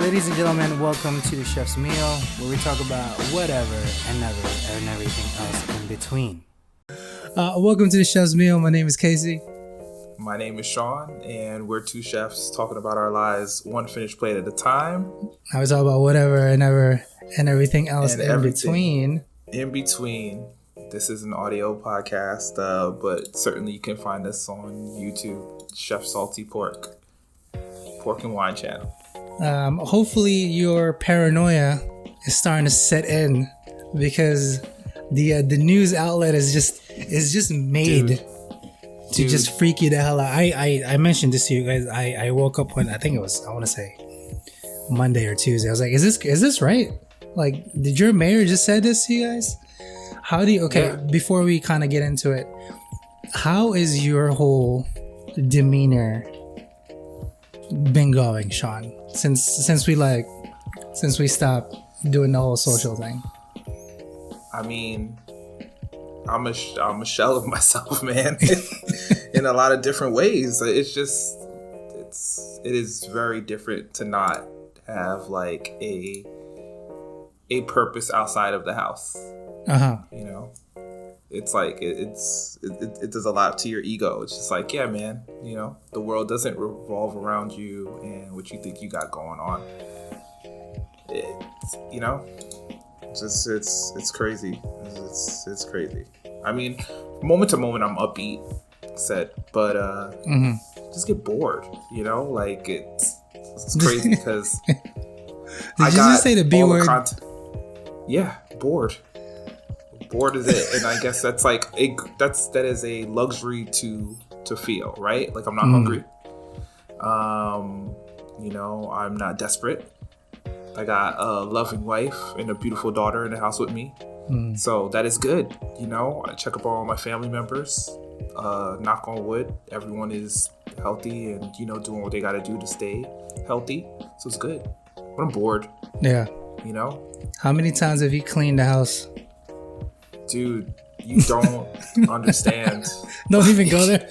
Ladies and gentlemen, welcome to the Chef's Meal, where we talk about whatever and never and everything else in between. Welcome to the Chef's Meal. My name is Casey. My name is Sean, and we're two chefs talking about our lives one finished plate at a time. I was talking about whatever and ever and everything else between. In between. This is an audio podcast, but certainly you can find us on YouTube, Chef Salty Pork and Wine channel. Hopefully your paranoia is starting to set in because the news outlet is just made to just freak you the hell out. I mentioned this to you guys. I woke up when I want to say Monday or Tuesday. I was like, is this right? Like, did your mayor just say this to you guys? How do you before we kind of get into it, how is your whole demeanor been going, Sean? Since we stopped doing the whole social thing. I mean, I'm a shell of myself, man. In a lot of different ways. It is very different to not have like a purpose outside of the house. You know, it's like it does a lot to your ego. It's just like, yeah, man, you know, the world doesn't revolve around you and what you think you got going on. It's crazy. It's crazy. I mean, moment to moment, I'm upbeat, but just get bored. You know, like it's crazy because Did you just say the B word? Yeah, bored. Bored is it, and I guess that's like that is a luxury to feel, right? Like I'm not hungry. You know, I'm not desperate. I got a loving wife and a beautiful daughter in the house with me. So that is good. You know, I check up on all my family members. Knock on wood, everyone is healthy and, you know, doing what they got to do to stay healthy. So it's good. But I'm bored. Yeah. You know? How many times have you cleaned the house? Dude, you don't understand. Don't even go there.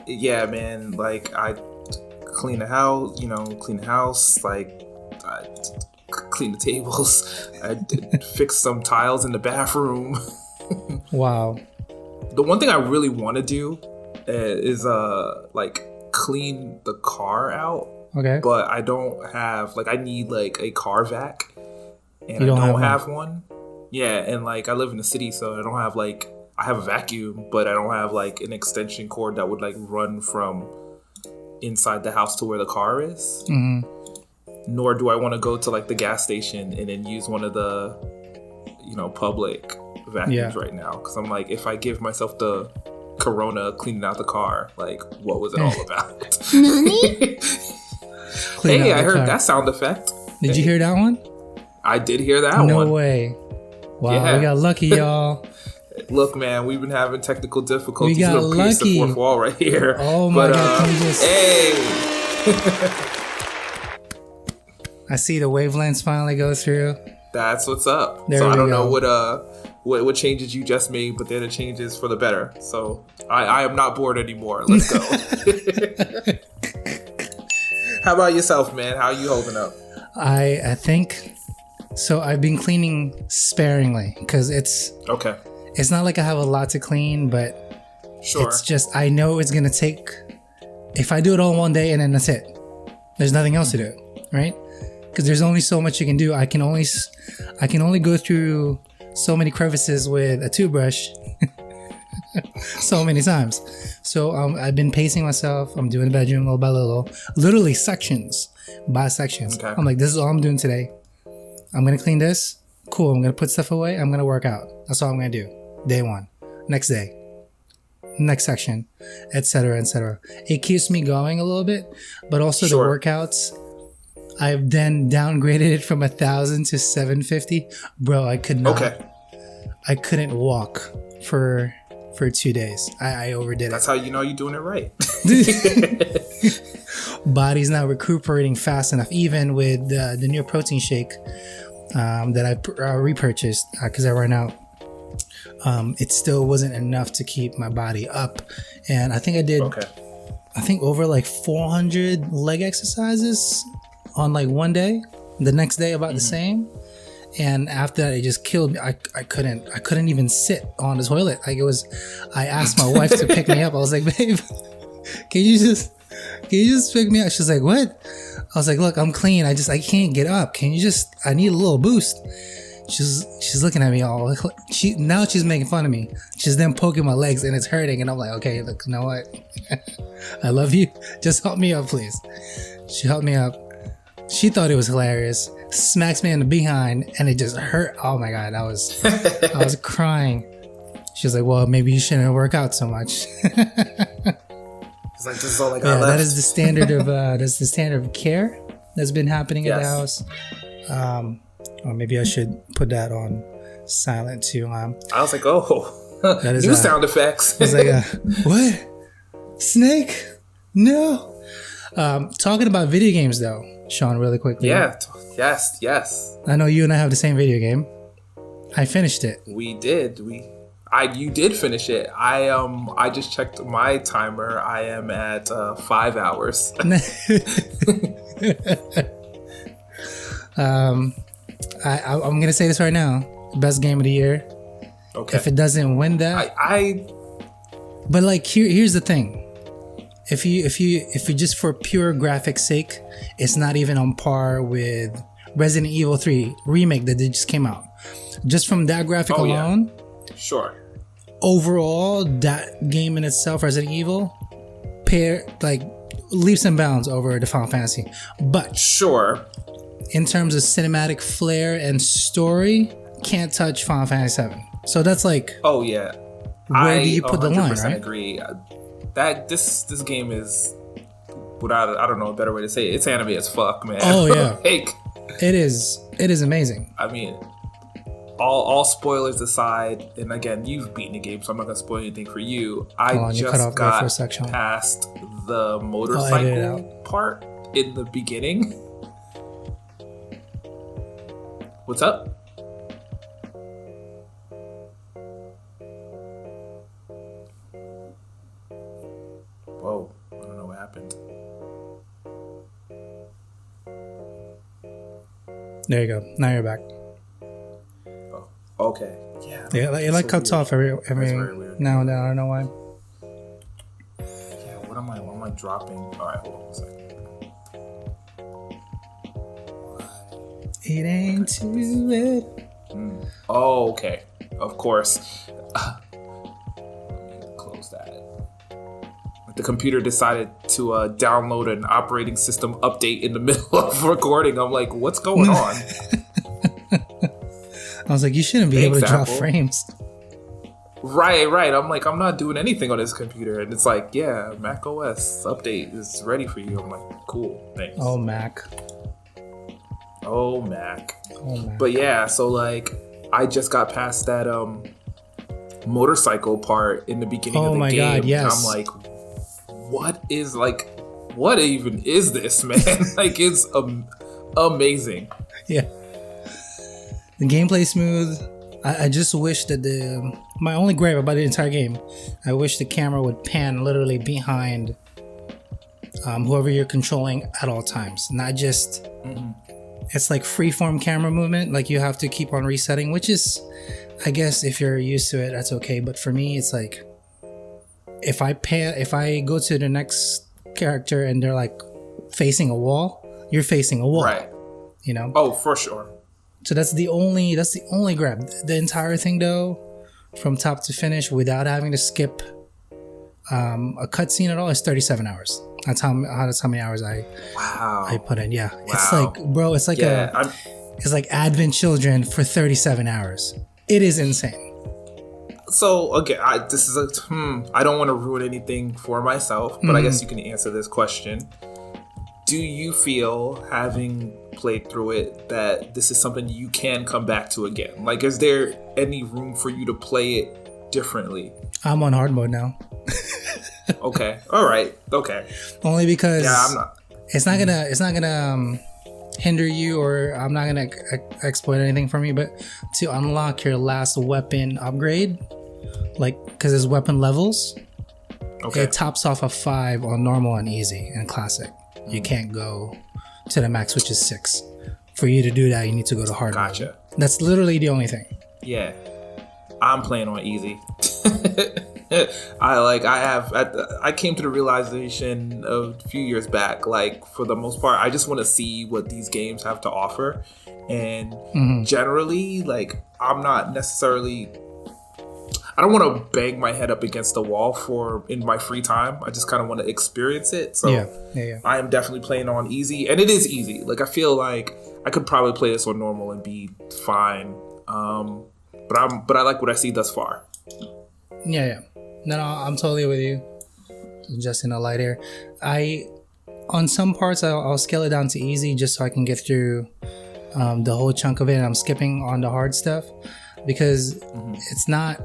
Yeah, man. Like, I clean the house, like I clean the tables. I fix some tiles in the bathroom. Wow. The one thing I really want to do is like clean the car out. Okay. But I don't have, like, I need like a car vac. And I don't have one. Yeah, and like I live in the city, so I don't have like, I have a vacuum, but I don't have like an extension cord that would like run from inside the house to where the car is. Nor do I want to go to like the gas station and then use one of the, you know, public vacuums right now. Because I'm like, if I give myself the corona cleaning out the car, like, what was it all about? Hey, I heard that sound effect. Did you hear that one? I did hear that one. No way. Wow, we got lucky, y'all. Look, man, we've been having technical difficulties. We got lucky. Pierce the fourth wall right here. Oh my God! Hey. I see the wavelengths finally go through. That's what's up. So I don't know what changes you just made, but they're the changes for the better. So I am not bored anymore. Let's go. How about yourself, man? How are you holding up? I think so. I've been cleaning sparingly because it's not like I have a lot to clean, but it's just, I know it's gonna take, if I do it all one day and then that's it, there's nothing else to do, right? Because there's only so much you can do. I can only go through so many crevices with a toothbrush so many times. So I've been pacing myself. I'm doing the bedroom little by little, literally sections by sections. I'm like, this is all I'm doing today. I'm gonna clean this. Cool. I'm gonna put stuff away. I'm gonna work out. That's all I'm gonna do. Day one. Next day. Next section, etc., etc. It keeps me going a little bit, but also the workouts, I've then downgraded it from 1,000 to 750. Bro, I could not. I couldn't walk for 2 days. I overdid it. That's how you know you're doing it right. Body's not recuperating fast enough, even with the new protein shake that I repurchased because I ran out. It still wasn't enough to keep my body up, and I think I did I think over like 400 leg exercises on like one day. The next day about the same. And after that, it just killed me. I couldn't even sit on the toilet. Like, it was, I asked my wife to pick me up. I was like, babe, can you just pick me up? She's like, what? I was like, look, I'm clean. I can't get up. I need a little boost. She's looking at me all, now she's making fun of me. She's then poking my legs and it's hurting. And I'm like, okay, look, you know what? I love you. Just help me up, please. She helped me up. She thought it was hilarious. Smacks me in the behind and it just hurt. Oh my God, I was crying. She was like, well, maybe you shouldn't work out so much. It's like, this is all I got left. That is the standard of care that's been happening at the house. Or maybe I should put that on silent too. I was like, oh, that is new sound effects. I was like, what? Snake? No. Talking about video games though, Sean, really quickly. Yeah. Yes. I know you and I have the same video game. I finished it. We did. You did finish it. I just checked my timer. I am at 5 hours. I'm gonna say this right now. Best game of the year. Okay. If it doesn't win that, But like, here's the thing. If you just for pure graphics sake, it's not even on par with Resident Evil 3 remake that just came out. Just from that graphic alone. Yeah. Sure. Overall, that game in itself, Resident Evil, leaps and bounds over the Final Fantasy. But sure, in terms of cinematic flair and story, can't touch Final Fantasy 7. So that's like, oh yeah, where do you put the line, right? I agree. That this game is, without, I don't know a better way to say it, it's anime as fuck, man. Oh yeah, like, it is amazing. I mean, all spoilers aside, and again, you've beaten the game, so I'm not gonna spoil anything for you. I just got past the motorcycle part in the beginning. What's up? Whoa, I don't know what happened. There you go. Now you're back. Oh, okay. Yeah. It cuts off every now and then. I don't know why. Yeah, what am I dropping? All right, hold on a second. It ain't too late. Oh, okay. Of course. Let me close that. The computer decided to download an operating system update in the middle of recording. I'm like, what's going on? I was like, you shouldn't be able to drop frames. Right. I'm like, I'm not doing anything on this computer. And it's like, yeah, Mac OS update is ready for you. I'm like, cool, thanks. Oh, Mac. But yeah, so like, I just got past that motorcycle part in the beginning of the game. Oh my God, yes. And I'm like, what even is this, man? Like, it's amazing. Yeah. The gameplay smooth. I just wish that my only gripe about the entire game, I wish the camera would pan literally behind whoever you're controlling at all times. Not just, it's like freeform camera movement. Like, you have to keep on resetting, which is, I guess if you're used to it, that's okay. But for me, it's like, if I go to the next character and they're like facing a wall, you're facing a wall, right? You know? Oh, for sure. So that's the only grab. The entire thing though, from top to finish, without having to skip a cutscene at all, is 37 hours. That's how many hours I put in. Yeah, wow. It's like, bro, it's like it's like Advent Children for 37 hours. It is insane. So again, I don't want to ruin anything for myself, but I guess you can answer this question. Do you feel, having played through it, that this is something you can come back to again? Like, is there any room for you to play it differently? I'm on hard mode now. Okay. All right. Okay. Only because I'm not. It's not gonna hinder you, or I'm not gonna exploit anything from you. But to unlock your last weapon upgrade, like, because there's weapon levels. It tops off a 5 on normal and easy and classic. You can't go to the max, which is 6. For you to do that, you need to go to hard. Gotcha. That's literally the only thing. Yeah, I'm playing on easy. I came to the realization a few years back, like, for the most part, I just want to see what these games have to offer. And generally, like, I'm not necessarily, I don't want to bang my head up against the wall in my free time. I just kind of want to experience it. So yeah. I am definitely playing on easy, and it is easy. Like, I feel like I could probably play this on normal and be fine. But I like what I see thus far. Yeah. No, I'm totally with you. Just in a light air. On some parts, I'll scale it down to easy just so I can get through the whole chunk of it. And I'm skipping on the hard stuff because it's not.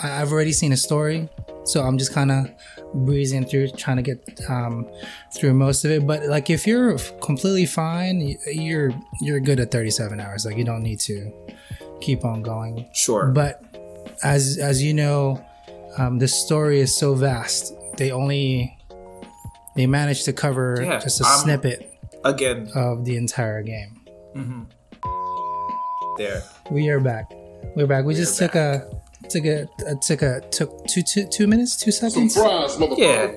I've already seen a story, so I'm just kind of breezing through, trying to get through most of it. But like, if you're completely fine, you're good at 37 hours. Like, you don't need to keep on going. Sure. But as you know, the story is so vast. They managed to cover just a snippet of the entire game. There. We are back. We're back. We just took 2 minutes, 2 seconds. Some fries, motherfucker. Yeah.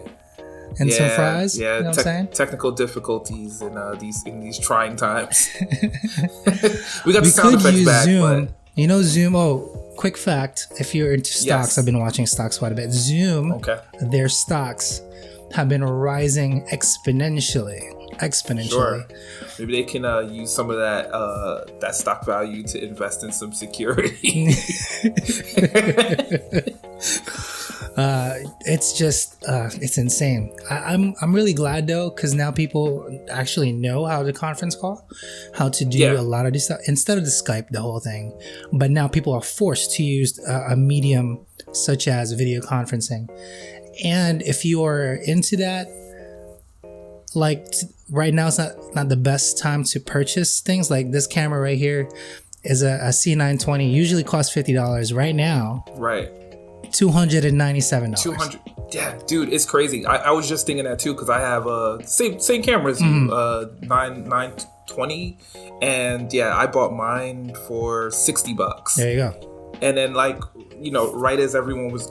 And some fries. Yeah. You know what I'm saying? Technical difficulties in these trying times. We got the sound effects back. Zoom. But... You know Zoom. Oh, quick fact: if you're into stocks, Yes. I've been watching stocks quite a bit. Zoom, their stocks have been rising exponentially. Sure. Maybe they can use some of that stock value to invest in some security. It's just it's insane. I'm really glad though, because now people actually know how to conference call, how to do a lot of this stuff instead of the Skype, the whole thing. But now people are forced to use a medium such as video conferencing. And if you are into that, like right now, it's not the best time to purchase things. Like this camera right here is a C920, usually costs $50. Right now, right, $297. 200. Yeah, dude, it's crazy. I was just thinking that too, because I have same camera as you, 920, and I bought mine for $60. There you go. And then, like, right as everyone was,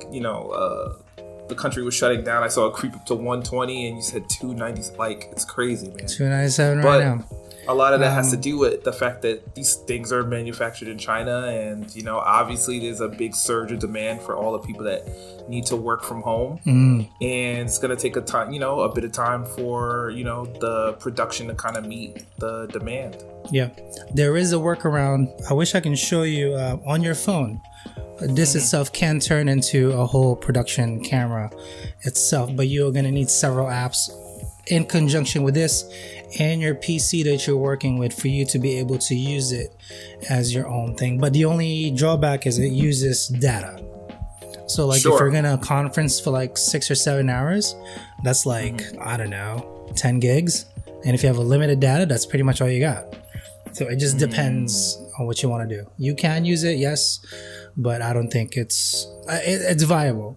the country was shutting down, I saw it creep up to 120, and you said 290. Like, it's crazy, man. 297 right now. A lot of that has to do with the fact that these things are manufactured in China, and obviously there's a big surge of demand for all the people that need to work from home, and it's gonna take a bit of time for the production to kind of meet the demand. Yeah, there is a workaround. I wish I can show you on your phone. This itself can turn into a whole production camera itself, but you're going to need several apps in conjunction with this and your PC that you're working with for you to be able to use it as your own thing. But the only drawback is it uses data. So like if you're going to conference for like 6 or 7 hours, that's like, I don't know, 10 gigs. And if you have a limited data, that's pretty much all you got. So it just depends on what you want to do. You can use it, yes, but I don't think it's viable.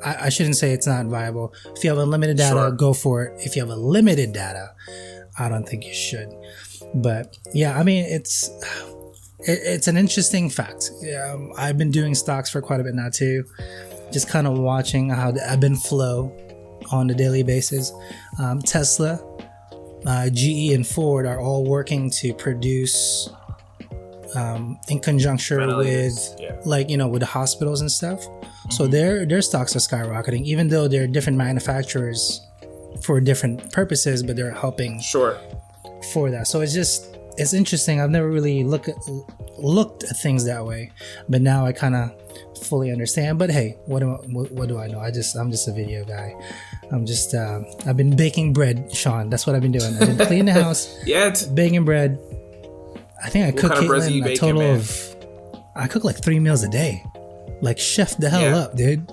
I shouldn't say it's not viable. If you have unlimited data, go for it. If you have a limited data, I don't think you should. But yeah, I mean, it's an interesting fact. I've been doing stocks for quite a bit now too, just kind of watching how the ebb and flow on a daily basis. Tesla, GE, and Ford are all working to produce in conjunction with with the hospitals and stuff. So their stocks are skyrocketing, even though they're different manufacturers for different purposes, but they're helping for that. So it's interesting. I've never really looked at things that way, but now I kind of fully understand. But hey, what do I know? I'm just a video guy. I've been baking bread, Sean. That's what I've been doing. I've been cleaning the house. Baking bread. I think I cook Caitlin a total of. I cook like 3 meals a day. Like, chef the hell up, dude.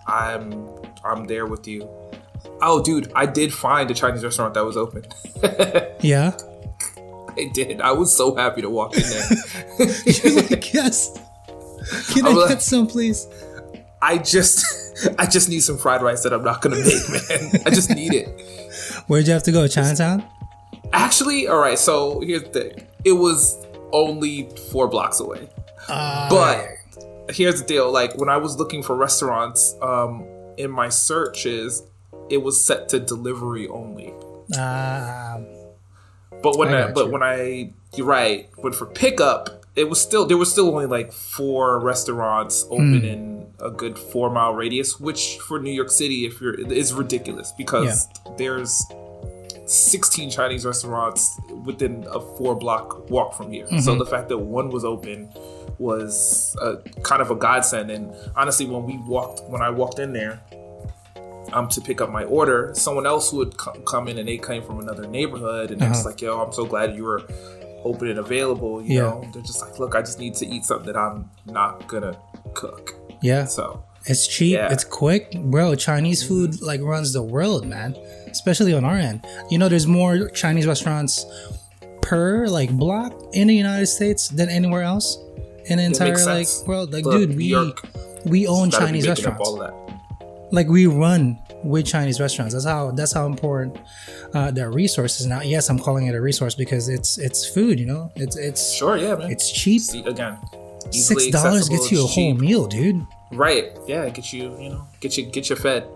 I'm there with you. Oh, dude, I did find a Chinese restaurant that was open. Yeah? I did. I was so happy to walk in there. You're like, yes. Can I get some, please? I just I just need some fried rice that I'm not gonna make, man. I just need it. Where'd you have to go? Chinatown? Actually, all right. So here's the thing. It was only 4 blocks away. But here's the deal. Like when I was looking for restaurants, in my searches, it was set to delivery only. But you're right. But for pickup, there was still only like 4 restaurants open in a good 4-mile radius, which for New York City, is ridiculous because there's 16 Chinese restaurants within a 4-block walk from here. So the fact that one was open was kind of a godsend. And honestly, when I walked in there to pick up my order, someone else who had come in and they came from another neighborhood and they're just like, yo, I'm so glad you were open and available. You know, they're just like, look, I just need to eat something that I'm not gonna cook. Yeah. So it's cheap. Yeah. It's quick, bro. Chinese food like runs the world, man. Especially on our end. You know, there's more Chinese restaurants per like block in the United States than anywhere else in the entire like world. Like, dude, we own Chinese restaurants. Like we run with Chinese restaurants. That's how important their resources. Now, yes, I'm calling it a resource because it's food. You know, it's sure, yeah, man. It's cheap. See, again, $6 gets you a whole meal, dude. Right? Yeah, get you fed.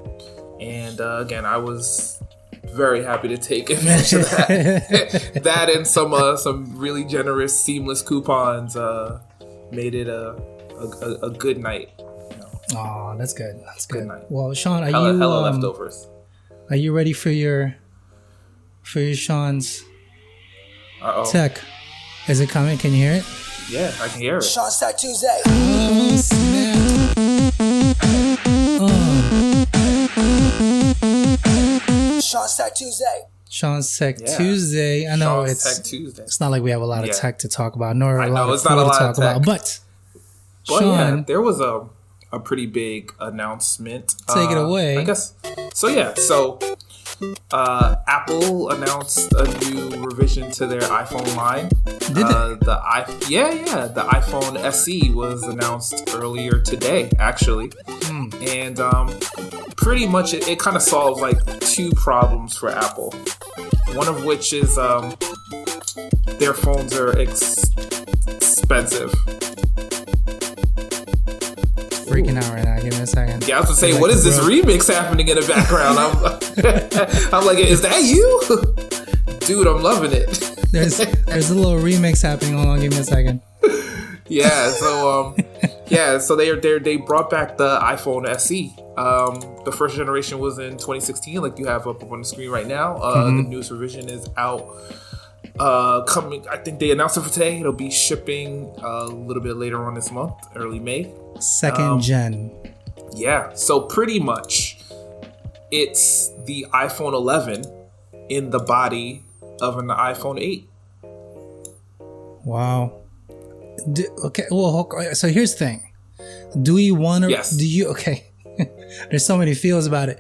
And again, I was very happy to take advantage of that. That and some really generous seamless coupons made it a good night. Oh, that's good. That's good. Night. Well, Sean, hella leftovers. Are you ready for your Sean's tech? Is it coming? Can you hear it? Yeah, I can hear it. Sean's Tech Tuesday. Oh, snap. Sean's Tech Tuesday. Sean's Tech Tuesday. I know Sean's Tech Tuesday. It's not like we have a lot of tech to talk about, nor a lot of food to talk about. But Sean, there was a pretty big announcement. Take it away. I guess. So Apple announced a new revision to their iPhone line. Did they? The iPhone SE was announced earlier today, actually. And pretty much it kind of solves like 2 problems for Apple. One of which is their phones are expensive. Freaking out right now. Give me a second. Yeah, I was gonna say, what is this remix happening in the background? I'm like, is that you? Dude, I'm loving it. There's a little remix happening. Hold on, give me a second. Yeah, so they brought back the iPhone SE. The first generation was in 2016, like you have up on the screen right now. The newest revision is out. Coming, I think they announced it for today. It'll be shipping a little bit later on this month, early May. Second gen. Yeah, so pretty much it's the iPhone 11 in the body of an iPhone 8. Wow. Okay, well, so here's the thing. Do we want to... Yes. Okay. There's so many feels about it.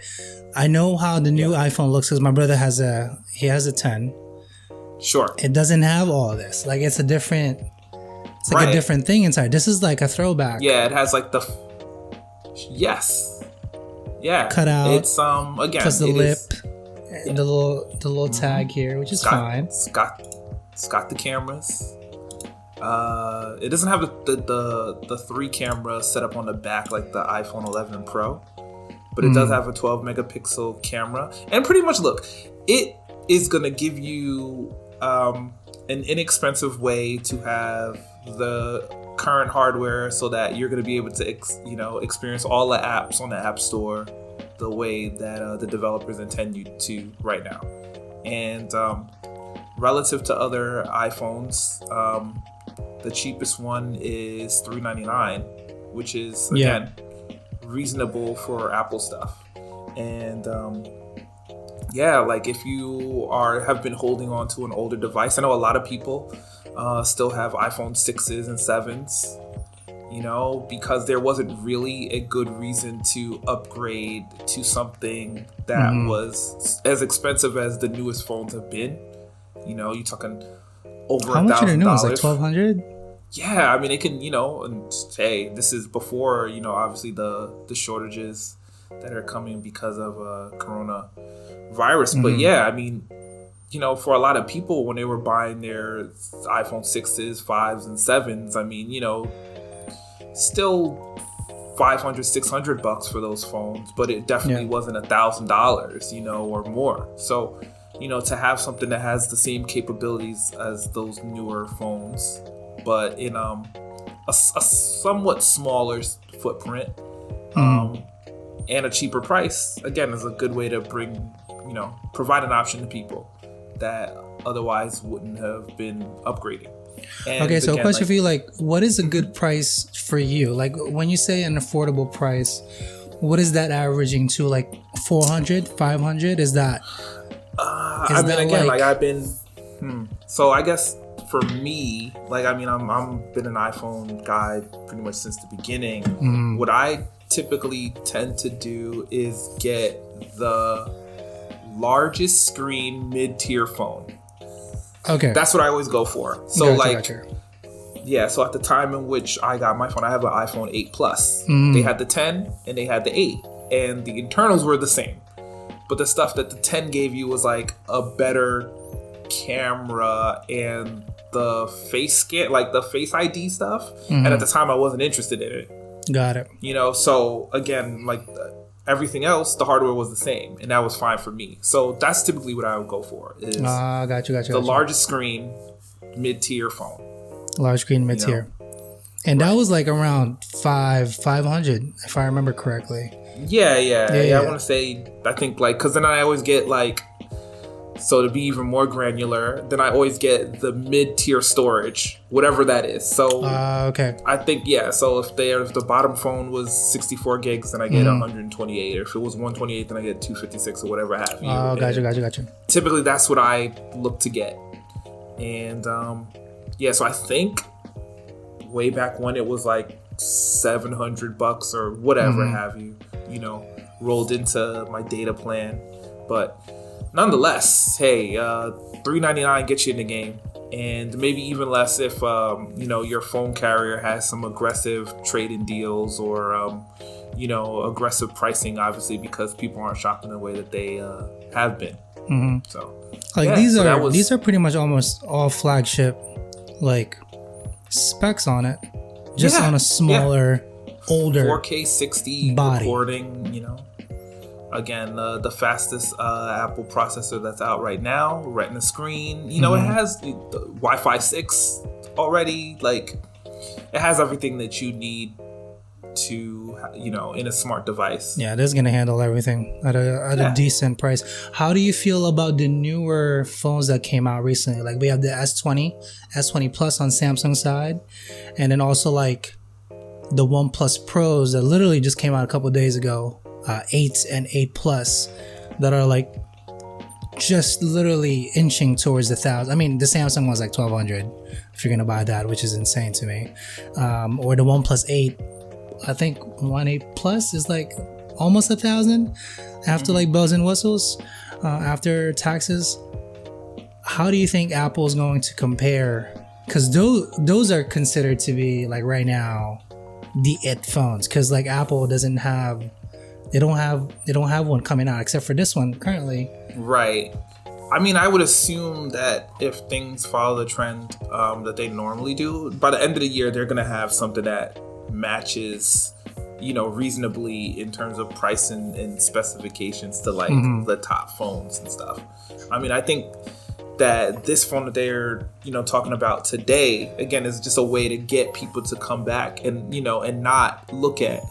I know how the new iPhone looks because my brother has a 10. Sure. It doesn't have all of this. Like it's a different thing inside. This is like a throwback. Yeah, it has like the yes. Yeah. Cut out. It's again plus the lip and the little tag here, which is fine. It's got the cameras. It doesn't have the 3 cameras set up on the back like the iPhone 11 Pro, but it does have a 12 megapixel camera. And pretty much, look, it is gonna give you an inexpensive way to have the current hardware, so that you're gonna be able to experience all the apps on the App Store the way that the developers intend you to right now. And relative to other iPhones, the cheapest one is $399, which is again reasonable for Apple stuff. And like if you have been holding on to an older device, I know a lot of people still have iPhone 6s and 7s, because there wasn't really a good reason to upgrade to something that was as expensive as the newest phones have been. You're talking over $1,000. How much are the new ones? Like $1,200? Yeah, I mean, it can, and hey, this is before, obviously the shortages that are coming because of coronavirus. But yeah, I mean, you know, for a lot of people when they were buying their iPhone 6s, 5s, and 7s, I mean, you know, still $500, $600 for those phones, but it definitely wasn't $1,000, you know, or more. So, you know, to have something that has the same capabilities as those newer phones, but in a somewhat smaller footprint, and a cheaper price, again, is a good way to provide an option to people that otherwise wouldn't have been upgrading. And okay, so again, a question for you, like, what is a good price for you? Like, when you say an affordable price, what is that averaging to? Like 400, 500? Is that? I mean, again, like I've been. So I guess for me, like, I mean, I'm been an iPhone guy pretty much since the beginning. What I typically tend to do is get the largest screen mid-tier phone. Okay. That's what I always go for. So yeah, so at the time in which I got my phone, I have an iPhone 8 Plus. They had the 10 and they had the 8, and the internals were the same. But the stuff that the 10 gave you was like a better camera and the face scan, like the Face ID stuff. And at the time I wasn't interested in it. Got it. You know, so again, like everything else, the hardware was the same, and that was fine for me. So that's typically what I would go for. Is got you. The largest screen, mid-tier phone. Large screen, mid-tier. You know? And that was like around 500, if I remember correctly. Yeah. I want to say, I think, like, because then I always get like, so to be even more granular, then I always get the mid-tier storage, whatever that is. So okay. I think, yeah, so if the bottom phone was 64 gigs, then I get 128. Or if it was 128, then I get 256 or whatever have you. Gotcha. Typically, that's what I look to get. And so I think way back when it was like $700 or whatever have you, you know, rolled into my data plan. But nonetheless, hey, $399 gets you in the game, and maybe even less if you know, your phone carrier has some aggressive trade-in deals or you know, aggressive pricing, obviously, because people aren't shopping the way that they have been. So like these are pretty much almost all flagship like specs on it, just on a smaller, older 4K 60 body recording, you know. Again, the fastest Apple processor that's out right now, Retina screen. You know, it has the Wi-Fi 6 already. Like, it has everything that you need to, you know, in a smart device. Yeah, it is going to handle everything at a decent price. How do you feel about the newer phones that came out recently? Like, we have the S20 Plus on Samsung side, and then also like the OnePlus Pros that literally just came out a couple of days ago. 8 and 8 Plus that are like just literally inching towards the 1,000. I mean, the Samsung one's like 1,200 if you're gonna buy that, which is insane to me. Or the OnePlus 8, I think 8 Plus is like almost 1,000 after like bells and whistles, after taxes. How do you think Apple's going to compare? Because those are considered to be like right now the it phones. Because like Apple doesn't have. They don't have one coming out except for this one currently. Right. I mean, I would assume that if things follow the trend that they normally do, by the end of the year, they're going to have something that matches, you know, reasonably in terms of price and specifications to like the top phones and stuff. I mean, I think that this phone that they're, you know, talking about today, again, is just a way to get people to come back and, you know, and not look at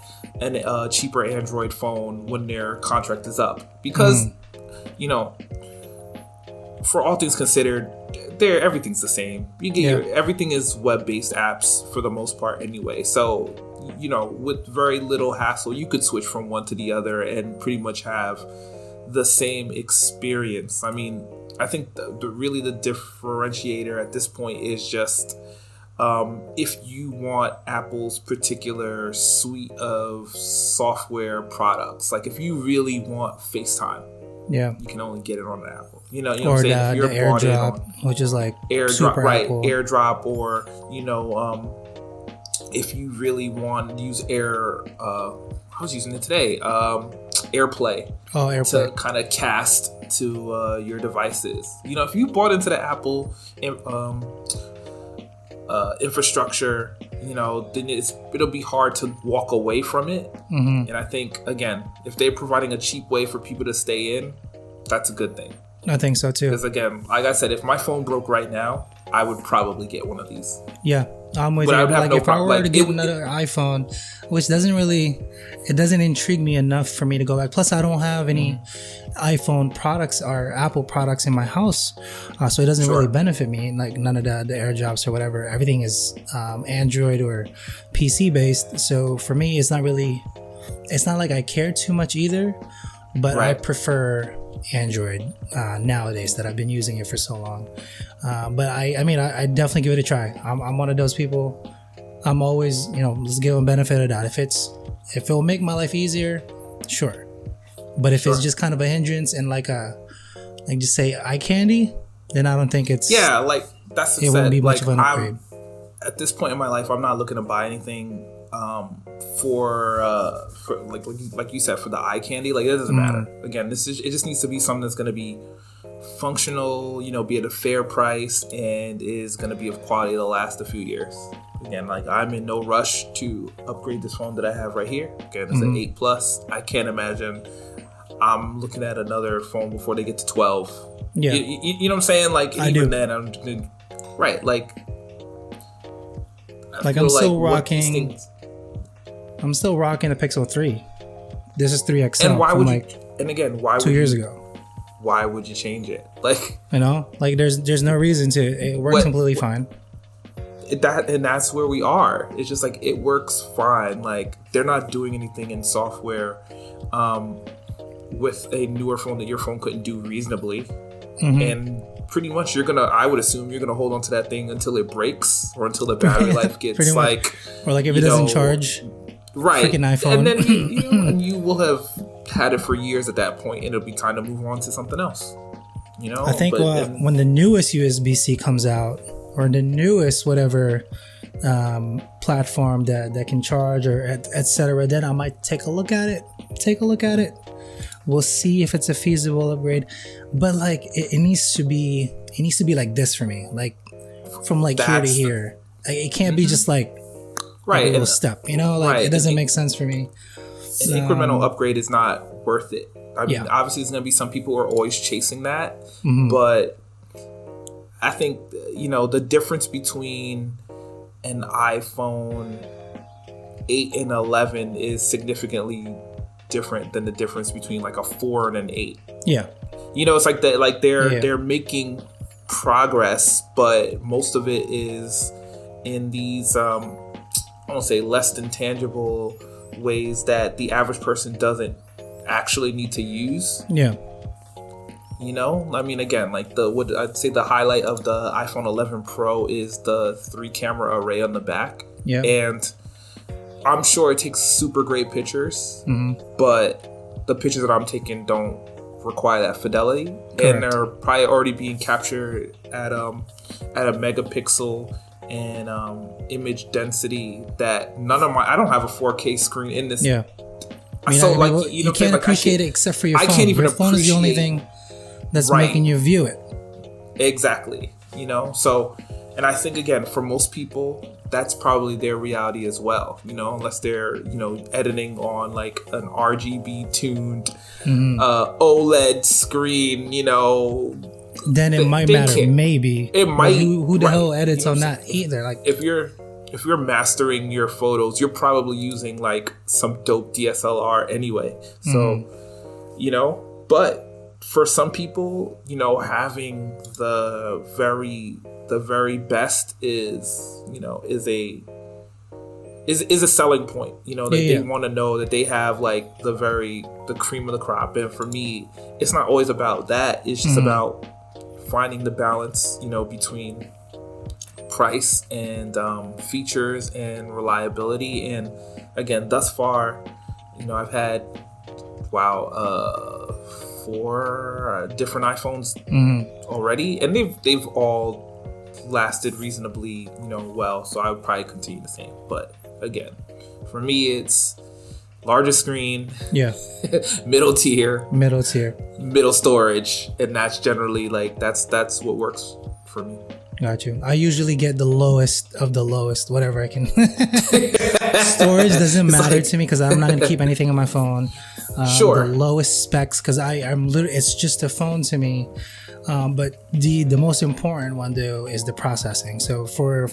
a cheaper Android phone when their contract is up. Because, you know, for all things considered, everything's the same. You get everything is web-based apps for the most part anyway. So, you know, with very little hassle, you could switch from one to the other and pretty much have the same experience. I mean, I think the differentiator at this point is just if you want Apple's particular suite of software products. Like if you really want FaceTime, you can only get it on the Apple. You know what I'm saying? If you're the AirDrop, which is like AirDrop, right? Apple. AirDrop, or you know, if you really want to use I was using it today. AirPlay. Oh, AirPlay. To kind of cast to your devices. You know, if you bought into the Apple infrastructure, you know, then it'll be hard to walk away from it. And I think, again, if they're providing a cheap way for people to stay in, that's a good thing. I think so too. Because again, like I said, if my phone broke right now, I would probably get one of these. Yeah, I'm with you. Like if I were to get another iPhone, which it doesn't intrigue me enough for me to go back. Plus, I don't have any iPhone products or Apple products in my house, so it doesn't really benefit me. Like none of the AirDrops or whatever. Everything is Android or PC based. So for me, it's not like I care too much either. But I prefer Android nowadays that I've been using it for so long. But I mean, I definitely give it a try. I'm one of those people. I'm always, let's give them benefit of the doubt. If it will make my life easier, sure. But if it's just kind of a hindrance and like just say eye candy, then I don't think it's that's it won't be much of an upgrade. At this point in my life, I'm not looking to buy anything for like you said, for the eye candy. Like it doesn't matter. Again, it just needs to be something that's going to be functional, be at a fair price, and is going to be of quality to last a few years. Again, like I'm in no rush to upgrade this phone that I have right here. Again, it's an 8 Plus. I can't imagine I'm looking at another phone before they get to 12. Yeah, you know what I'm saying? Like even then, I'm right. Like I'm still rocking. I'm still rocking a Pixel 3. This is 3XL. And why would you? And again, why 2 years ago? Why would you change it? Like there's no reason to. It works completely fine. That's where we are. It's just like it works fine. Like they're not doing anything in software with a newer phone that your phone couldn't do reasonably, and pretty much I would assume you're gonna hold on to that thing until it breaks or until the battery life gets or like if it doesn't charge. Right, freaking iPhone, and then and you will have had it for years at that point, and it'll be time to move on to something else. I think when the newest USB-C comes out, or the newest whatever platform that can charge or etc., then I might take a look at it. We'll see if it's a feasible upgrade, but like it needs to be like this for me, like from like here to here. Like, it can't be just like a little step, it doesn't make sense for me. An incremental upgrade is not worth it. I mean, obviously there's going to be some people who are always chasing that, but I think, the difference between an iPhone 8 and 11 is significantly different than the difference between like a 4 and an 8. Yeah. It's like they're making progress, but most of it is in these, I won't say less than tangible ways that the average person doesn't actually need to use. Yeah. I mean, again, like I'd say the highlight of the iPhone 11 Pro is the 3-camera array on the back. Yeah. And I'm sure it takes super great pictures, but the pictures that I'm taking don't require that fidelity. Correct. And they're probably already being captured at a megapixel and image density that I don't have a 4K screen in this. Yeah. I mean, you can't appreciate it except for your phone. I can't even your phone is the only thing that's making you view it. Exactly. So, and I think again, for most people, that's probably their reality as well, unless they're, editing on like an RGB tuned OLED screen, then it might matter. Maybe it might. Who the hell edits on that either? Like if you're mastering your photos, you're probably using like some dope DSLR anyway. So, but for some people, having the very best is a selling point. They want to know that they have like the cream of the crop. And for me, it's not always about that. It's just about finding the balance, between price and features and reliability. And again, thus far, I've had 4 different iPhones already, and they've all lasted reasonably well, so I would probably continue the same. But again, for me, it's largest screen, middle tier, middle storage, and that's generally like that's what works for me. Got you. I usually get the lowest of the lowest, whatever I can. Storage doesn't matter to me because I'm not gonna keep anything on my phone. The lowest specs because I'm literally it's just a phone to me. But the most important one though is the processing. So for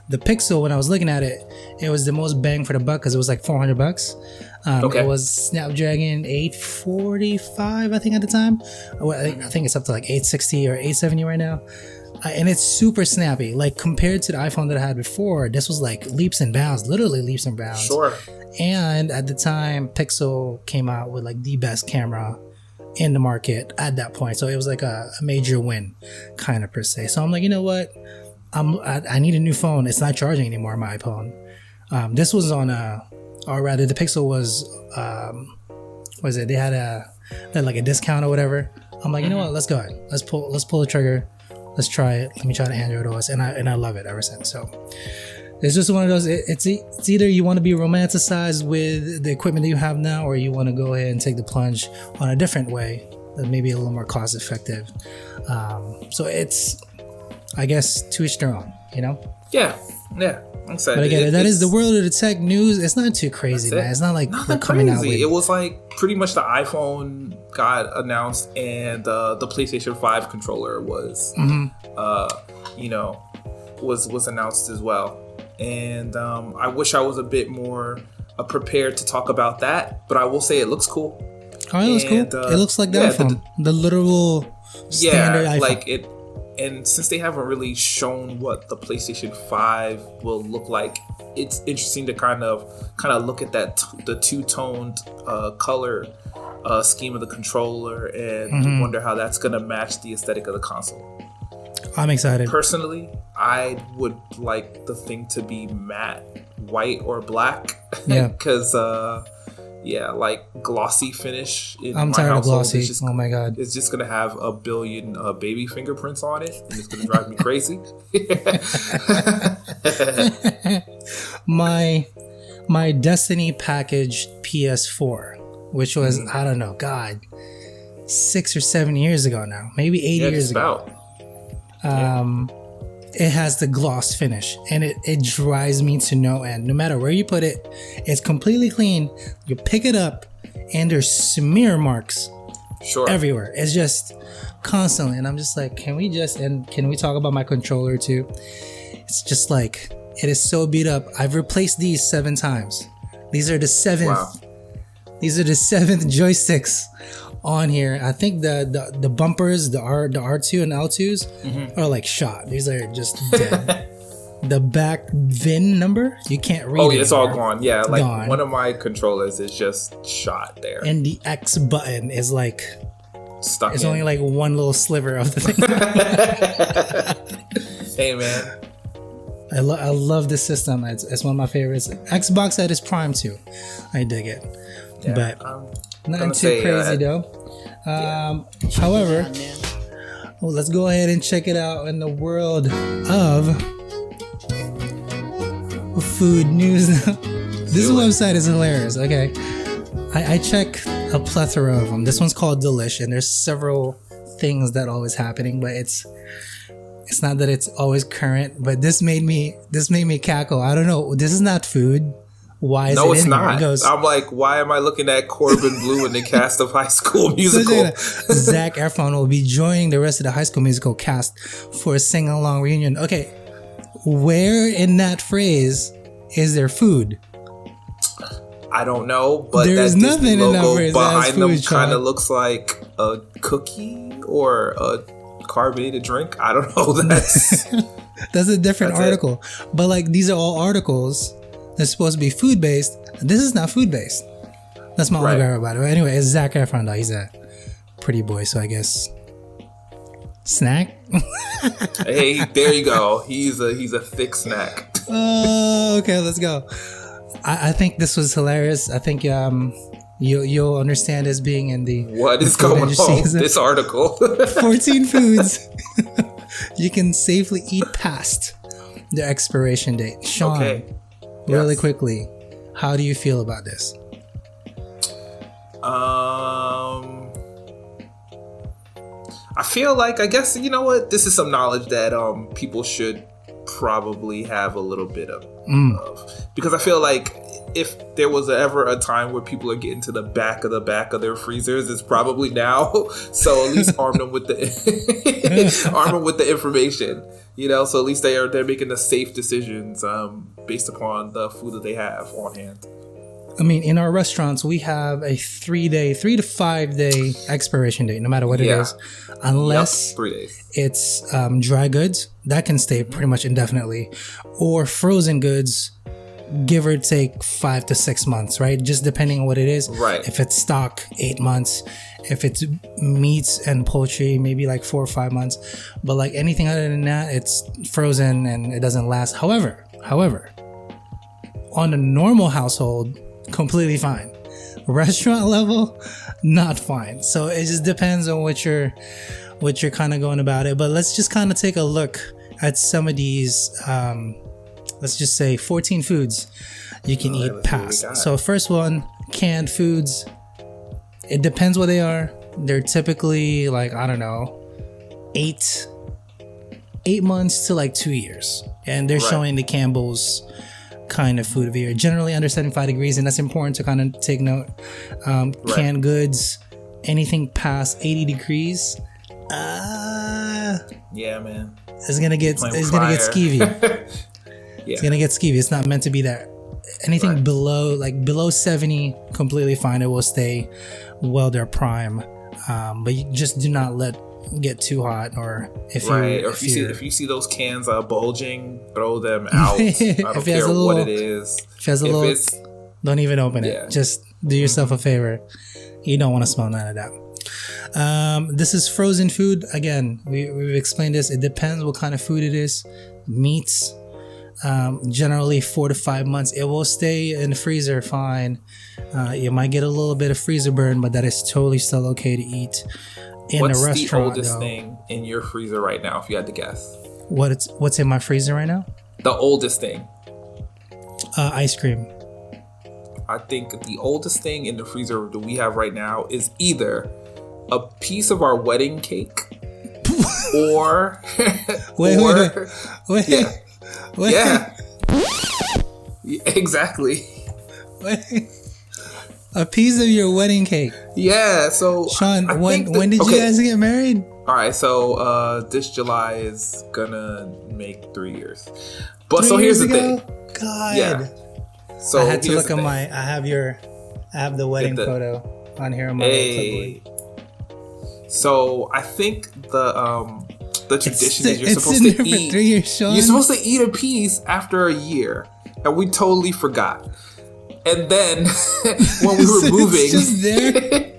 the Pixel, when I was looking at it, it was the most bang for the buck because it was like $400. It was Snapdragon 845, I think at the time. I think it's up to like 860 or 870 right now. And it's super snappy. Like compared to the iPhone that I had before, this was like leaps and bounds, literally leaps and bounds. Sure. And at the time, Pixel came out with like the best camera in the market at that point. So it was like a major win kind of per se. So I'm like, you know what? I need a new phone. It's not charging anymore, my iPhone. This was on or rather the Pixel they had like a discount or whatever. I'm like, you know what? Let's go ahead. Let's pull the trigger. Let's try it. Let me try the Android OS, and I love it ever since. So it's just one of those. It's either you want to be romanticized with the equipment that you have now, or you want to go ahead and take the plunge on a different way that may be a little more cost effective. So it's, I guess, to each their own. You know? Yeah. I'm excited. But again, that is the world of the tech news. It's not too crazy, man. It's not like we're coming out with. It was like pretty much the iPhone got announced, and the PlayStation 5 controller was, was announced as well. And I wish I was a bit more prepared to talk about that, but I will say it looks cool. Oh, it looks cool. It looks like the iPhone, the literal standard iPhone. Like it. And since they haven't really shown what the PlayStation 5 will look like, it's interesting to kind of look at that the two-toned color scheme of the controller and wonder how that's going to match the aesthetic of the console. I'm excited. Personally, I would like the thing to be matte white or black. Yeah. Because like glossy finish in I'm my tired of household glossy. Oh my god. It's just gonna have a billion baby fingerprints on it, and it's gonna drive me crazy. my Destiny packaged PS4, which was I don't know, God, 6 or 7 years ago now, maybe 8 years ago. It has the gloss finish, and it drives me to no end. No matter where you put it, it's completely clean. You pick it up, and there's smear marks everywhere. It's just constantly, and I'm just like, can we talk about my controller too? It's just like, it is so beat up. I've replaced these 7 times. These are the 7th. Wow. These are the 7th joysticks on here. I think the bumpers, the R2 and L2s are like shot. These are just dead. The back VIN number, you can't read it. Oh, yeah, it's all gone. Yeah, like gone. One of my controllers is just shot there. And the X button is like stuck. It's only like one little sliver of the thing. Hey, man. I love this system. It's one of my favorites. Xbox at its prime too. I dig it. Yeah, but nothing too crazy though. However, let's go ahead and check it out in the world of food news. This website is hilarious. Okay, I check a plethora of them. This one's called Delish, and there's several things that are always happening, but it's not that it's always current. But this made me cackle. I don't know. This is not food. Why is no, it it's in not. Here? It I'm like, why am I looking at Corbin Blue in the cast of High School Musical? Zac Efron will be joining the rest of the High School Musical cast for a sing-along reunion. Okay, where in that phrase is there food? I don't know, but there's that nothing Disney in that logo phrase behind them kind of looks like a cookie or a carbonated drink. I don't know. That's a different article. But like, these are all articles. They're supposed to be food-based. This is not food-based. That's my only bear about it. But anyway, it's Zac Efron though. He's a pretty boy, so I guess snack. Hey, there you go. He's a thick snack. Okay, let's go. I think this was hilarious. I think you'll understand as being in the what is going on this article. 14 foods you can safely eat past the expiration date. Sean, really quickly, how do you feel about this? I feel like, I guess, you know what? This is some knowledge that people should probably have a little bit of. Because I feel like if there was ever a time where people are getting to the back of their freezers, it's probably now. So at least arm them with the information, you know. So at least they're making the safe decisions based upon the food that they have on hand. I mean, in our restaurants, we have a 3 to 5 day expiration date, no matter what it is, unless 3 days. It's dry goods that can stay pretty much indefinitely, or frozen goods, give or take 5 to 6 months, right? Just depending on what it is. Right. If it's stock, 8 months. If it's meats and poultry, maybe like 4 or 5 months. But like anything other than that, it's frozen and it doesn't last. However, on a normal household, completely fine. Restaurant level, not fine. So it just depends on what you're kind of going about it. But let's just kind of take a look at some of these. Let's just say 14 foods you can eat past. So first one, canned foods. It depends what they are. They're typically like, I don't know, 8 months to like 2 years, and they're showing the Campbell's kind of food of the year, generally under 75 degrees, and that's important to kind of take note. Canned goods, anything past 80 degrees, yeah, man, it's gonna get skeevy. It's gonna get skeevy. It's not meant to be there. Anything below 70, completely fine. It will stay well their prime, but you just do not get too hot, or if you see those cans bulging, throw them out. I don't care what it is. If it has a little, don't even open it. Just do yourself a favor. You don't want to smell none of that. This is frozen food. Again, we've explained this. It depends what kind of food it is. Meats, generally 4 to 5 months. It will stay in the freezer fine. You might get a little bit of freezer burn, but that is totally still okay to eat. What's the oldest thing in your freezer right now, if you had to guess? What's in my freezer right now? The oldest thing. Ice cream. I think the oldest thing in the freezer that we have right now is either a piece of our wedding cake or... Wait. Yeah. Exactly. Wait. A piece of your wedding cake. Yeah, so... Sean, when did you guys get married? All right, so this July is gonna make 3 years. But so here's the thing. God. Yeah. So I had to look at I have the wedding photo on here on my clipboard. So I think the tradition is you're supposed to eat. For 3 years, Sean. You're supposed to eat a piece after a year, and we totally forgot. And then when we were moving, it's just there.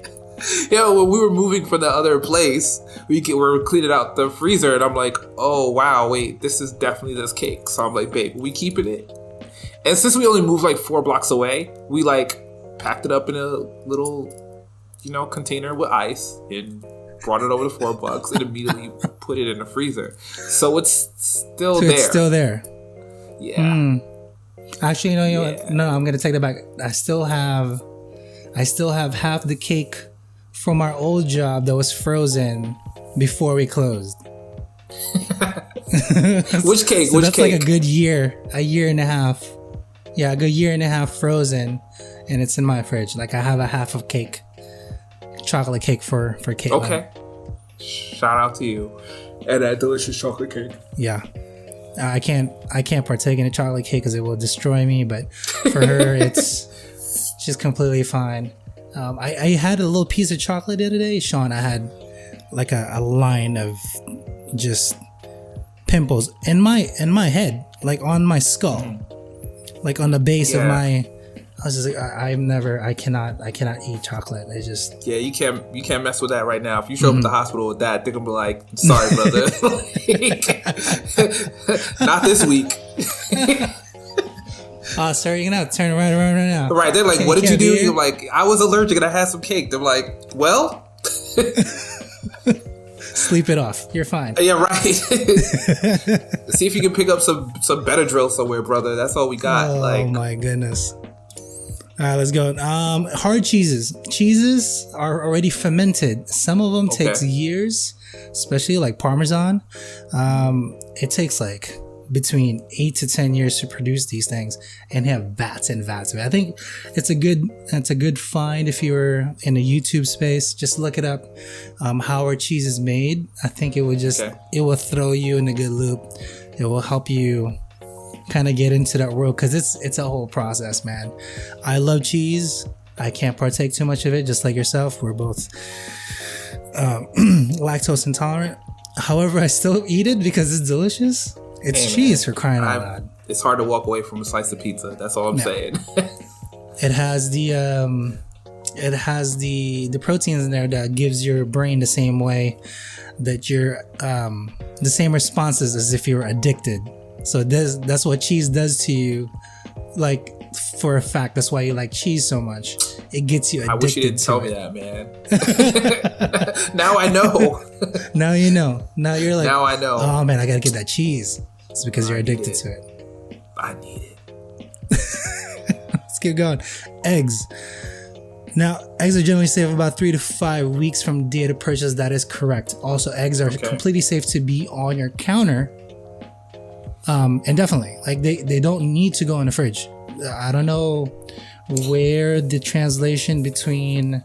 Yeah, when we were moving from the other place, we were cleaning out the freezer, and I'm like, oh wow, wait, this is definitely this cake. So I'm like, babe, we keeping it. And since we only moved like 4 blocks away, we like packed it up in a little, container with ice and brought it over to 4 bucks and immediately put it in the freezer. So it's still there. It's still there. Yeah. Actually, what? No, I'm gonna take that back. I still have half the cake from our old job that was frozen before we closed. Which cake? So that's like a good year and a half. Yeah, a good year and a half frozen, and it's in my fridge. Like I have a half of cake, chocolate cake for Caitlin. Okay. Shout out to you and that delicious chocolate cake. Yeah. I can't partake in a chocolate cake because it will destroy me, but for her it's just completely fine. I had a little piece of chocolate the other day, Sean. I had like a line of just pimples in my head, like on my skull, like on the base of my. I was just like, I cannot eat chocolate. It's just you can't mess with that right now. If you show up at the hospital with that, they're gonna be like, sorry, brother, not this week. Oh, sir, you're gonna have to turn around right now. Right? They're like, what did you do? You're like, I was allergic and I had some cake. They're like, well, sleep it off. You're fine. Yeah, right. See if you can pick up some Benadryl somewhere, brother. That's all we got. Oh my goodness. right, let's go. Hard cheeses. Cheeses are already fermented. Some of them takes years, especially like Parmesan. It takes like between 8 to 10 years to produce these things and have vats and vats of it. I think it's a good find if you're in the YouTube space. Just look it up. How our cheese is made. I think it will it will throw you in a good loop. It will help you kind of get into that world because it's a whole process, man. I love cheese. I can't partake too much of it, just like yourself. We're both lactose intolerant. However, I still eat it because it's delicious. It's cheese, for crying out loud. It's hard to walk away from a slice of pizza. That's all I'm saying. It has the proteins in there that gives your brain the same way that you're the same responses as if you were addicted. So that's what cheese does to you. Like, for a fact, that's why you like cheese so much. It gets you addicted. I wish you didn't tell me that, man. Now I know. Now you know. Now you're like, now I know. Oh man, I gotta get that cheese. It's because you're addicted to it. I need it. Let's keep going. Eggs. Now, eggs are generally safe about 3 to 5 weeks from date of purchase. That is correct. Also, eggs are completely safe to be on your counter. And definitely, like they don't need to go in the fridge. I don't know where the translation between.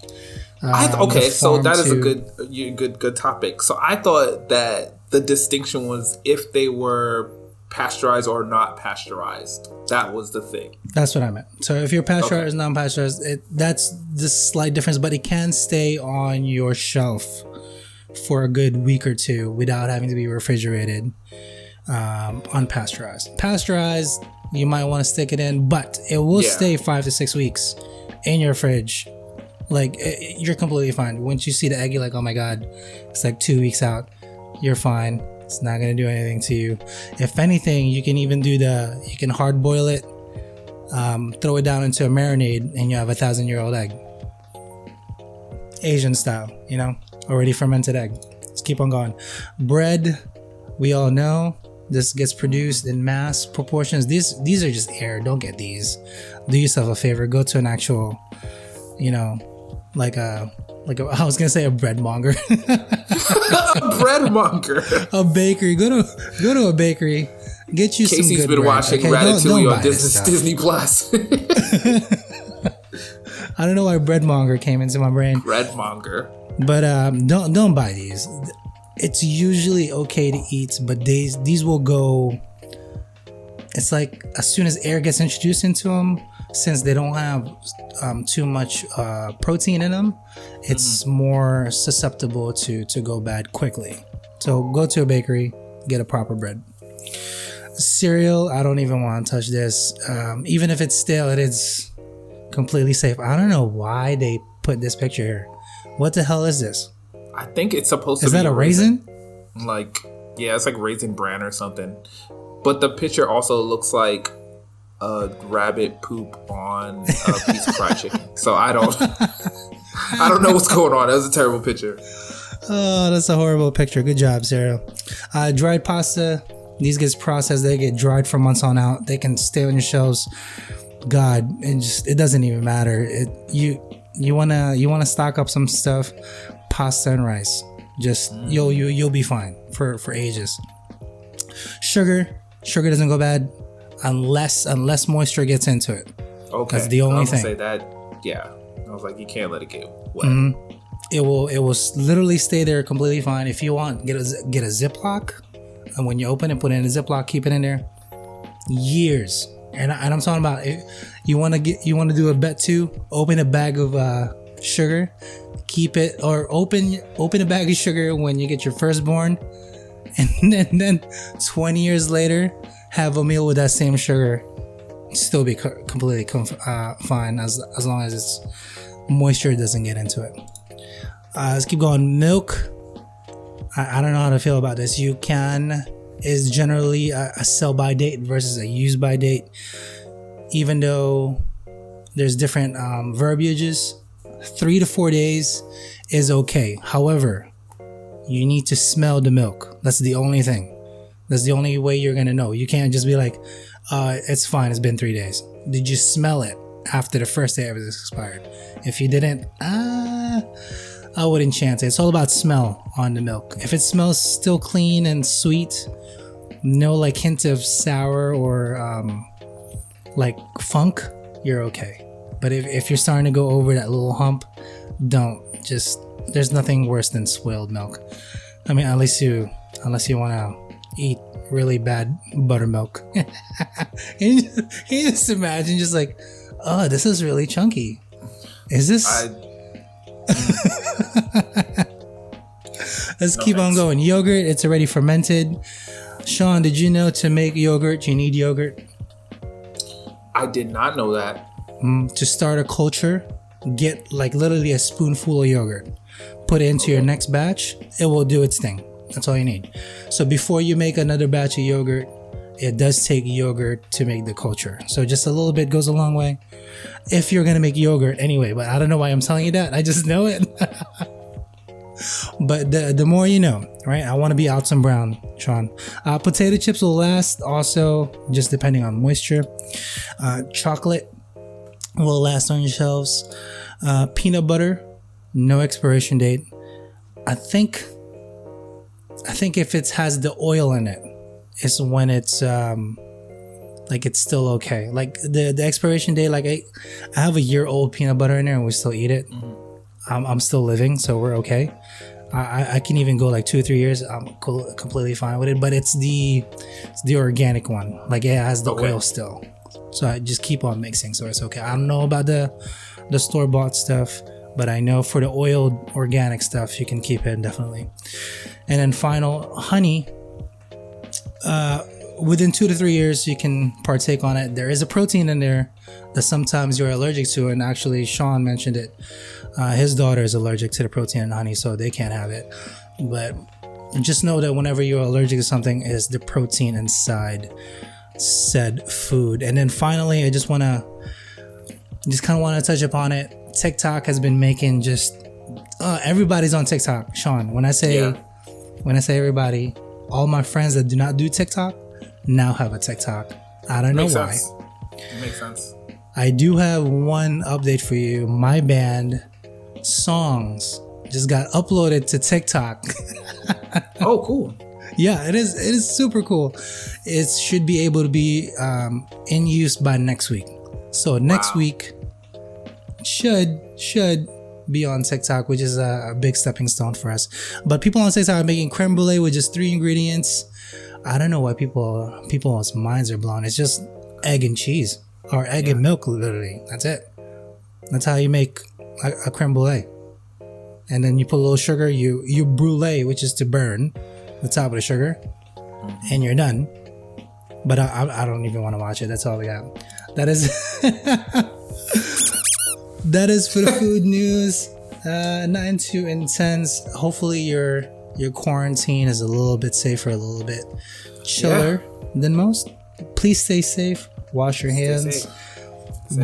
So that is a good topic. So I thought that the distinction was if they were pasteurized or not pasteurized. That was the thing. That's what I meant. So if you're pasteurized, non-pasteurized, that's the slight difference, but it can stay on your shelf for a good week or two without having to be refrigerated. Unpasteurized. Pasteurized, you might want to stick it in, but it will stay 5 to 6 weeks in your fridge. Like, you're completely fine. Once you see the egg, you're like, oh my god, it's like 2 weeks out. You're fine. It's not gonna do anything to you. If anything, you can even you can hard boil it, throw it down into a marinade, and you have 1,000-year-old egg. Asian style, already fermented egg. Let's keep on going. Bread, we all know this gets produced in mass proportions. These are just air. Don't get these. Do yourself a favor. Go to an actual, I was gonna say a bread monger. A bread monger. A bakery. Go to a bakery. Get you some good bread. Casey's been watching Ratatouille on Disney Plus. I don't know why bread monger came into my brain. Bread monger. But don't buy these. It's usually okay to eat, but these will go. It's like as soon as air gets introduced into them, since they don't have too much protein in them, it's more susceptible to go bad quickly. So go to a bakery, get a proper bread. Cereal, I don't even want to touch this. Even if it's stale, it is completely safe. I don't know why they put this picture here. What the hell is this? I think it's supposed to be. Is that a raisin? It's like Raisin Bran or something. But the picture also looks like a rabbit poop on a piece of fried chicken. So I don't know what's going on. That was a terrible picture. Oh, that's a horrible picture. Good job, Sarah. Dried pasta. These get processed. They get dried for months on out. They can stay on your shelves. God, it doesn't even matter. You wanna stock up some stuff. Pasta and rice. Just you'll be fine for ages. Sugar doesn't go bad unless moisture gets into it. Okay, that's the only thing. Say that. Yeah, I was like, you can't let it get wet. It will literally stay there completely fine. If you want, get a Ziploc, and when you open it, put it in a Ziploc, keep it in there years. And I'm talking about if you want to do a bet too. Open a bag of sugar, keep it, or open a bag of sugar when you get your firstborn, and then 20 years later have a meal with that same sugar, still be completely fine as long as it's moisture doesn't get into it. Let's keep going. Milk, I don't know how to feel about this. Is generally a sell by date versus a use by date, even though there's different verbiages. 3 to 4 days is okay. However, you need to smell the milk. That's the only thing. That's the only way you're gonna know. You can't just be like, it's fine, it's been 3 days. Did you smell it? after the first day it was expired. If you didn't, I wouldn't chance it. It's all about smell on the milk. If it smells still clean and sweet, no like hint of sour or like funk, you're okay. But if you're starting to go over that little hump, don't. Just, there's nothing worse than spoiled milk. I mean, unless you want to eat really bad buttermilk. Can you just imagine just like, oh, this is really chunky. Is this... Let's keep on going. Yogurt, it's already fermented. Sean, did you know to make yogurt, you need yogurt? I did not know that. To start a culture, get like literally a spoonful of yogurt. Put it into your next batch. It will do its thing. That's all you need. So before you make another batch of yogurt, it does take yogurt to make the culture. So just a little bit goes a long way. If you're going to make yogurt anyway, but I don't know why I'm telling you that. I just know it. But the more you know, right? I want to be out some brown, Sean. Potato chips will last also, just depending on moisture. Chocolate will last on your shelves. Peanut butter, no expiration date. I think if it has the oil in it, is when it's like it's still okay. Like the expiration date, like I have a year-old peanut butter in there and we still eat it. I'm still living, so we're okay. I can even go like 2 or 3 years. I'm completely fine with it. But it's the organic one. Like it has the oil still. So I just keep on mixing, so it's okay. I don't know about the store-bought stuff, but I know for the oiled organic stuff, you can keep it definitely. And then final, honey. Within 2 to 3 years, you can partake on it. There is a protein in there that sometimes you're allergic to, and actually Sean mentioned it. His daughter is allergic to the protein in honey, so they can't have it. But just know that whenever you're allergic to something, it is the protein inside said food. And then finally, I just kind of want to touch upon it. TikTok has been making everybody's on TikTok. Sean, when I say everybody, all my friends that do not do TikTok now have a TikTok. I don't know why. It makes sense. I do have one update for you. My band songs just got uploaded to TikTok. Oh, cool. Yeah, it is super cool. It should be able to be in use by next week. So next week should be on TikTok, which is a big stepping stone for us. But people on TikTok are making creme brulee with just 3 ingredients. I don't know why people's minds are blown. It's just egg and cheese or egg and milk, literally. That's it. That's how you make a creme brulee. And then you put a little sugar. You brulee, which is to burn the top of the sugar, and you're done. But I don't even want to watch it. That's all we got. That is that is for the food news. Nothing too intense. Hopefully your quarantine is a little bit safer, a little bit chiller than most. Please stay safe. Wash your hands.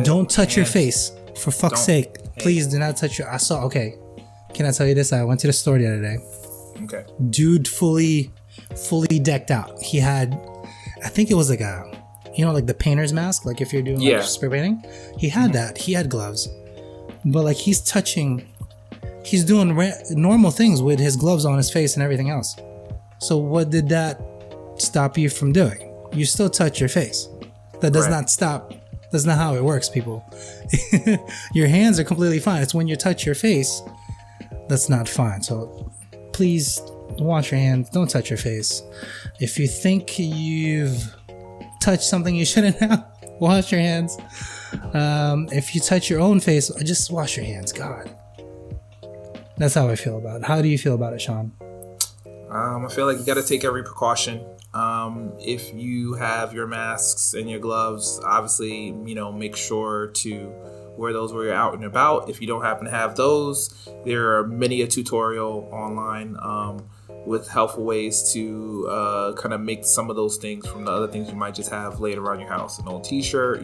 Don't touch your face. For fuck's sake. Please do not touch your... Okay. Can I tell you this? I went to the store the other day. Okay. Dude fully decked out. He had... I think it was like like the painter's mask. Like if you're doing like spray painting. He had that. He had gloves. But like he's doing normal things with his gloves on his face and everything else. So what did that stop you from doing? You still touch your face. That does not stop. That's not how it works, people. Your hands are completely fine. It's when you touch your face that's not fine. So please wash your hands. Don't touch your face. If you think you've touched something you shouldn't have, wash your hands. If you touch your own face, just wash your hands. God. That's how I feel about it. How do you feel about it, Sean? I feel like you got to take every precaution. If you have your masks and your gloves, obviously, make sure to wear those where you're out and about. If you don't happen to have those, there are many a tutorial online with helpful ways to kind of make some of those things from the other things you might just have laid around your house. An old t-shirt,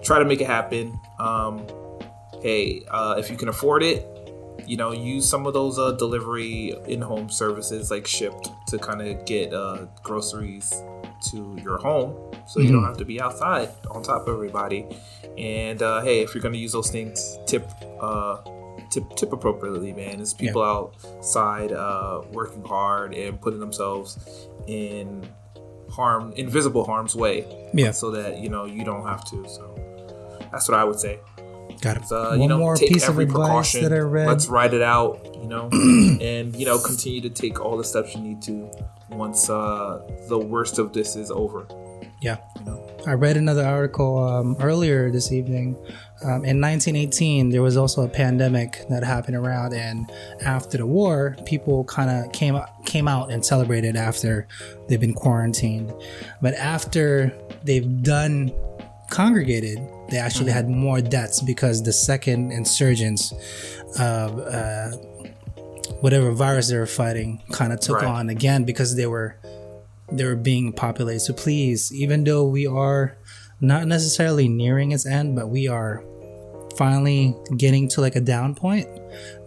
try to make it happen. If you can afford it, use some of those delivery in-home services like Shipped to kind of get groceries to your home, so you don't have to be outside on top of everybody. And hey, if you're gonna use those things, tip appropriately, man. There's people outside working hard and putting themselves in invisible harm's way, so that you don't have to. So that's what I would say. Got it. One more piece of advice that I read. Let's ride it out, and continue to take all the steps you need to once the worst of this is over. Yeah. I read another article earlier this evening. In 1918, there was also a pandemic that happened around, and after the war, people kind of came out and celebrated after they've been quarantined. But after they've congregated, they actually had more deaths because the second insurgence of whatever virus they were fighting kind of took on again, because they were being populated. So please, even though we are not necessarily nearing its end, but we are finally getting to like a down point,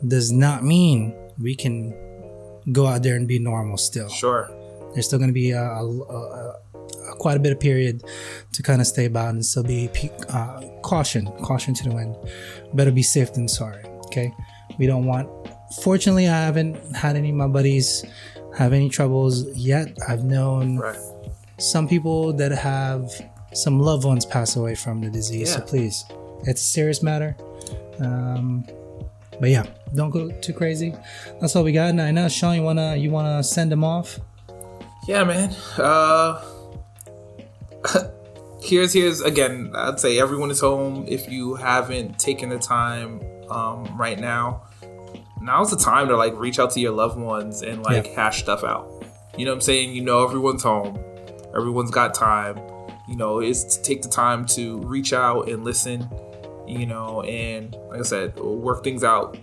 does not mean we can go out there and be normal still. Sure. There's still going to be quite a bit of period to kind of stay about and still be caution to the wind. Better be safe than sorry. Okay. We don't want, fortunately, I haven't had any of my buddies have any troubles yet. I've known some people that have some loved ones pass away from the disease. So please, it's a serious matter. But yeah, don't go too crazy. That's all we got. And I know, Sean, you wanna send them off? Yeah, man. Here's again, I'd say everyone is home. If you haven't taken the time right now, now's the time to like reach out to your loved ones and like hash stuff out. You know what I'm saying? Everyone's home. Everyone's got time. Is to take the time to reach out and listen, and like I said, work things out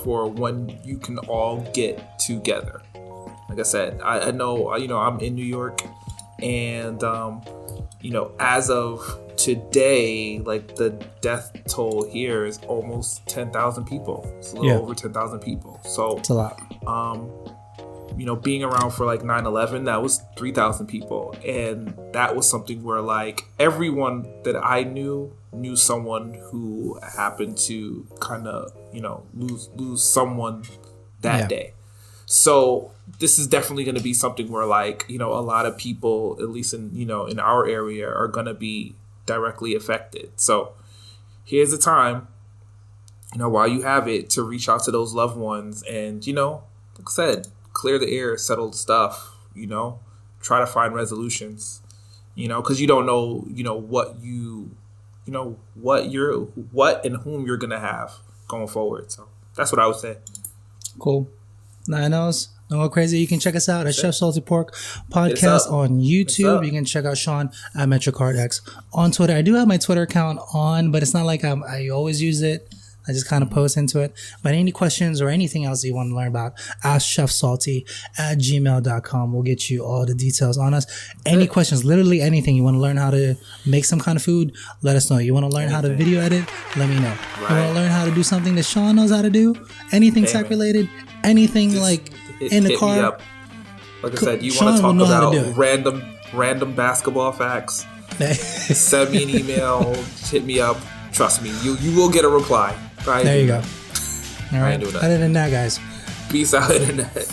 for when you can all get together. Like I said, I know, I'm in New York, and, as of today, like the death toll here is almost 10,000 people. It's a little over 10,000 people. So it's a lot. Being around for like 9/11, that was 3,000 people. And that was something where like everyone that I knew someone who happened to kind of, lose someone that day. So this is definitely going to be something where like, a lot of people, at least in, in our area, are going to be directly affected. So here's the time, while you have it, to reach out to those loved ones and, like I said, clear the air, settle stuff, try to find resolutions, because you don't know, what and whom you're going to have going forward. So that's what I would say. Cool. Nanos, don't go crazy. You can check us out at Chef Salty Pork Podcast on YouTube. You can check out Sean at MetroCardX on Twitter. I do have my Twitter account on, but it's not like I always use it. I just kind of post into it. But any questions or anything else that you want to learn about, AskChefSalty at gmail.com. We'll get you all the details on us. Any questions, literally anything. You want to learn how to make some kind of food, let us know. You want to learn how to video edit, let me know. You want to learn how to do something that Sean knows how to do, anything tech related, anything just, like in the car. Up. Like I said, you want to talk about random basketball facts, send me an email, hit me up. Trust me, you will get a reply. There you go. All right. Other than that, guys. Peace out, internet.